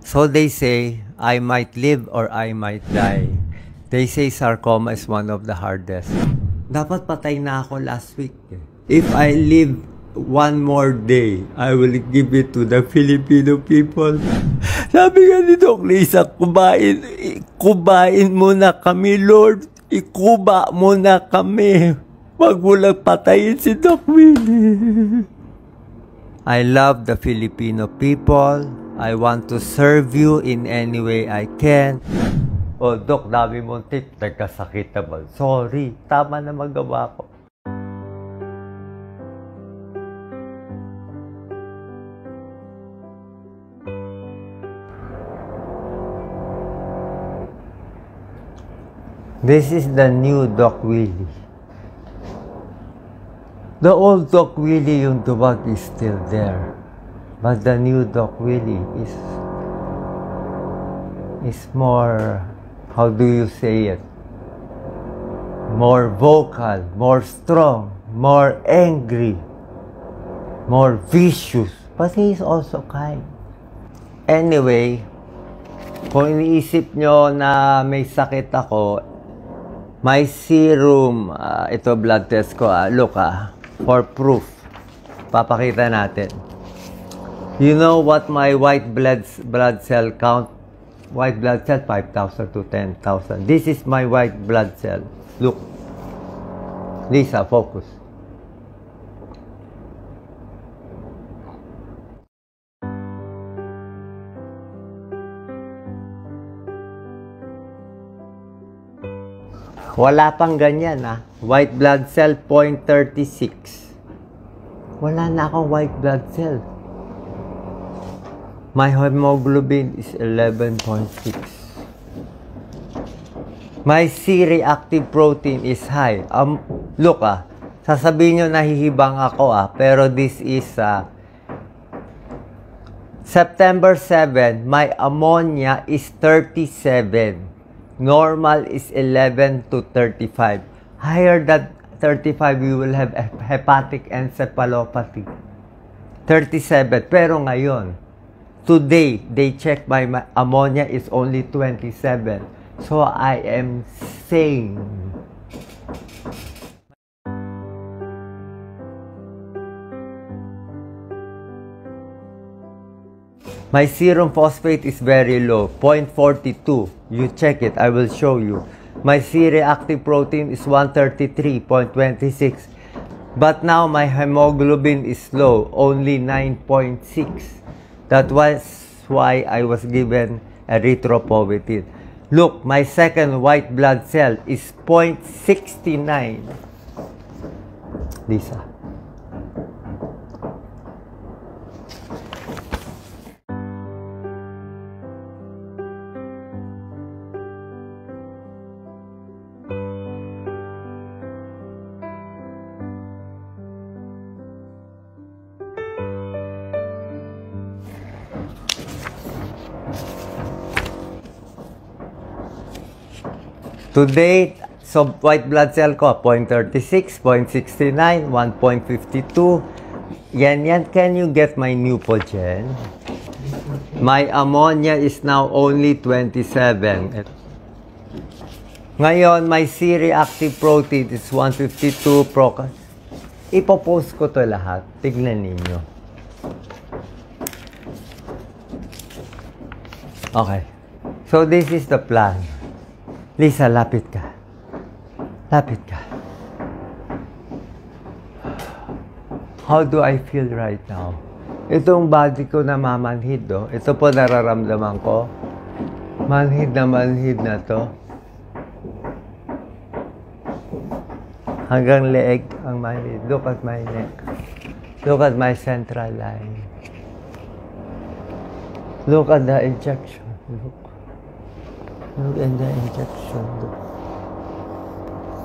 So they say, I might live or I might die. They say sarcoma is one of the hardest. Dapat patay na ako last week. If I live one more day, I will give it to the Filipino people. Sabi nga ni Doc Lisa, kubain muna kami, Lord. Ikuba muna kami. Wag mo lang patayin si Doc Willie. I love the Filipino people. I want to serve you in any way I can. Oh, Doc, dami mong tip. Nagkasakit naman. Sorry, tama na magawa ko. This is the new Doc Willie. The old Doc Willie, yung duwag, is still there. But the new Doc Willie is more, how do you say it? More vocal, more strong, more angry, more vicious. But he is also kind. Anyway, kung iniisip nyo na may sakit ako, my serum, ito blood test ko, look for proof. Papakita natin. You know what my white blood cell count? White blood cell, 5,000 to 10,000. This is my white blood cell. Look. Lisa, focus. Wala pang ganyan, White blood cell, 0.36. Wala na akong white blood cell. My hemoglobin is 11.6. My C-reactive protein is high. Look, sasabihin nyo nahihibang ako, pero this is September 7, my ammonia is 37. Normal is 11 to 35. Higher than 35, you will have hepatic encephalopathy. 37. Pero ngayon, today, they check my ammonia is only 27. So, I am sane. My serum phosphate is very low, 0.42. You check it, I will show you. My C-reactive protein is 133.26. But now my hemoglobin is low, only 9.6. That was why I was given erythropoietin. Look, my second white blood cell is 0.69. Lisa. Today, so white blood cell ko, 0.36, 0.69, 1.52. Yan. Can you get my Neupogen? My ammonia is now only 27. Ngayon, my C-reactive protein is 152. Ipopost ko to lahat. Tignan ninyo. Okay. So, this is the plan. Lisa, lapit ka. Lapit ka. How do I feel right now? Itong body ko na mamanhid, ito po nararamdaman ko. Manhid na to. Hanggang leeg ang manhid. Look at my neck. Look at my central line. Look at the injection. Look at the injection.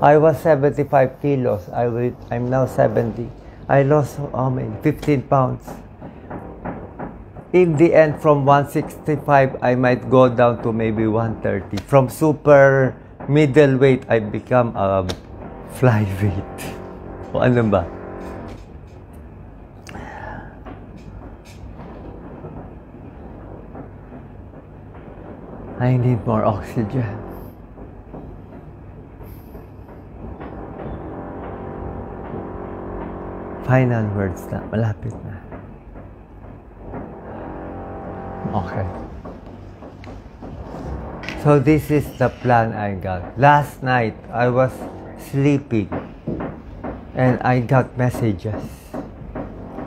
I was 75 kilos. I'm now 70. I lost 15 pounds. In the end, from 165, I might go down to maybe 130. From super middleweight, I become a flyweight. O ano ba? I need more oxygen. Final words na. Malapit na. Okay. So this is the plan I got. Last night, I was sleeping and I got messages.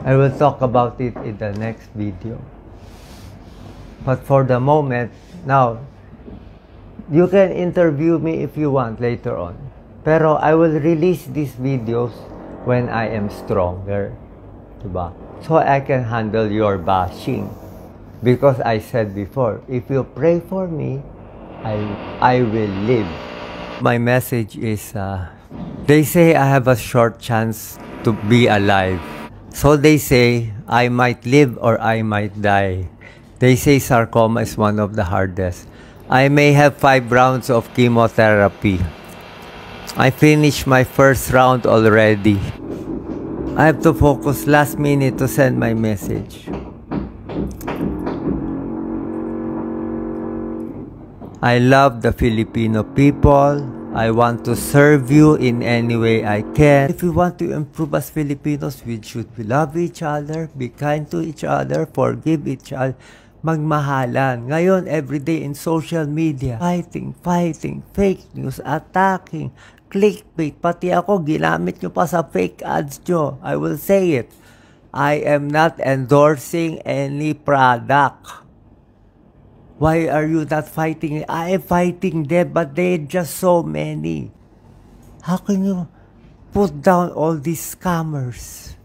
I will talk about it in the next video. But for the moment, now, you can interview me if you want later on. Pero I will release these videos when I am stronger. Diba? So I can handle your bashing. Because I said before, if you pray for me, I will live. My message is, they say I have a short chance to be alive. So they say I might live or I might die. They say sarcoma is one of the hardest. I may have 5 rounds of chemotherapy. I finished my first round already. I have to focus last minute to send my message. I love the Filipino people. I want to serve you in any way I can. If we want to improve as Filipinos, we should love each other, be kind to each other, forgive each other, magmahalan. Ngayon, everyday in social media, fighting, fake news, attacking, clickbait. Pati ako, ginamit nyo pa sa fake ads nyo. I will say it. I am not endorsing any product. Why are you not fighting? I am fighting them, but they're just so many. How can you put down all these scammers?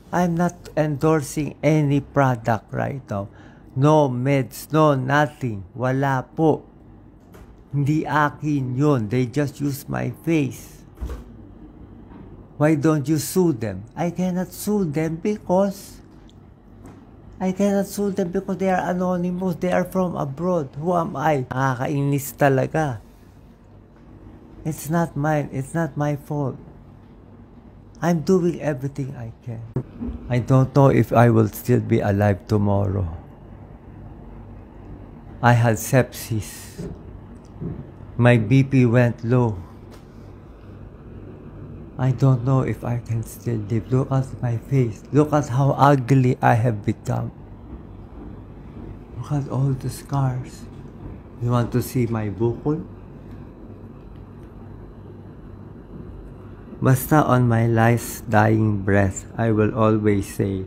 I'm not endorsing any product right now. No meds, no nothing. Wala po. Hindi akin yun. They just use my face. Why don't you sue them? I cannot sue them because they are anonymous. They are from abroad. Who am I? Nakakainis talaga. It's not mine. It's not my fault. I'm doing everything I can. I don't know if I will still be alive tomorrow. I had sepsis. My BP went low. I don't know if I can still live. Look at my face. Look at how ugly I have become. Look at all the scars. You want to see my bukol? Basta on my last dying breath, I will always say,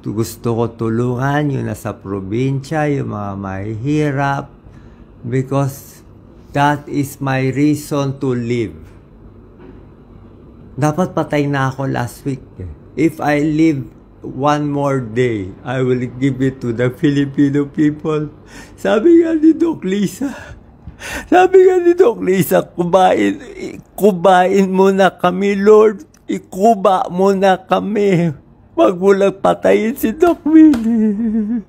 gusto ko tulungan yung nasa probinsya, yung mga mahihirap, because that is my reason to live. Dapat patay na ako last week. If I live one more day, I will give it to the Filipino people. Sabi nga ni Doc Lisa, kubain muna kami, Lord. Ikuba muna kami. Wag mo lang patayin si Doc Willie.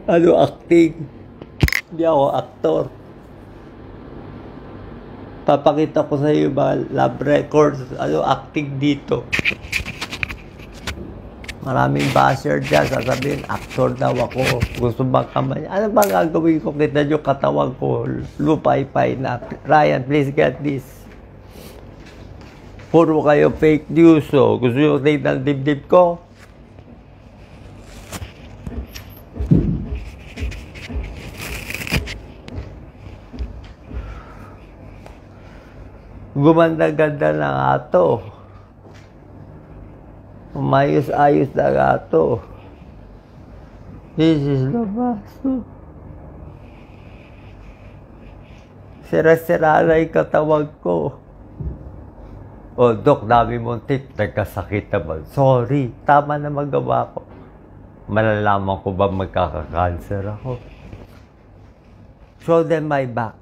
Ano acting? Hindi ako aktor. Papakita ko sa iyo mga lab records, acting dito. Maraming basher dyan, sasabihin, actor daw ako. Gusto bang kamay? Ano bang gagawin ko? Kita nyo katawan ko, lupay-pay na. Ryan, please get this. Puro kayo fake news, oh. Gusto nyo tignan ng dibdib ko? Gumanda-ganda na nga to. Umayos-ayos na nga to. This is the baso. Sira-sira na yung katawag ko. Oh, Dok, dami mong tip. Nagkasakit naman. Sorry, tama na magawa ko. Malalaman ko ba magkaka-cancer ako? Show them my back.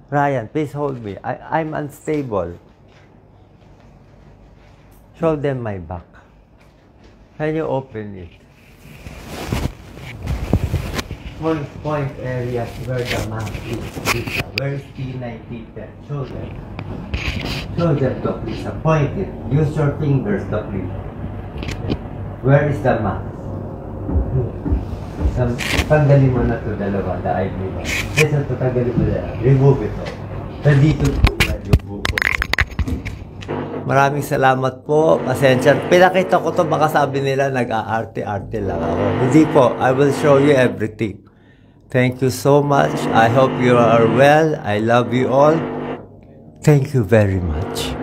Ryan, please hold me. I'm unstable. Show them my back. Can you open it? Point areas where the map is. Where is T9, T10? Show them. Show them, Doc Lisa. Point it. Use your fingers, Doc Lisa. Where is the map? Tanggalin mo na ito dalawa, the eyelid. Yes, ito, tanggalin mo na. Remove ito. Nandito yung buko. Maraming salamat po. Pasensya. Pinakita ko to baka sabi nila nag-aarte-arte lang ako. Hindi po. I will show you everything. Thank you so much. I hope you are well. I love you all. Thank you very much.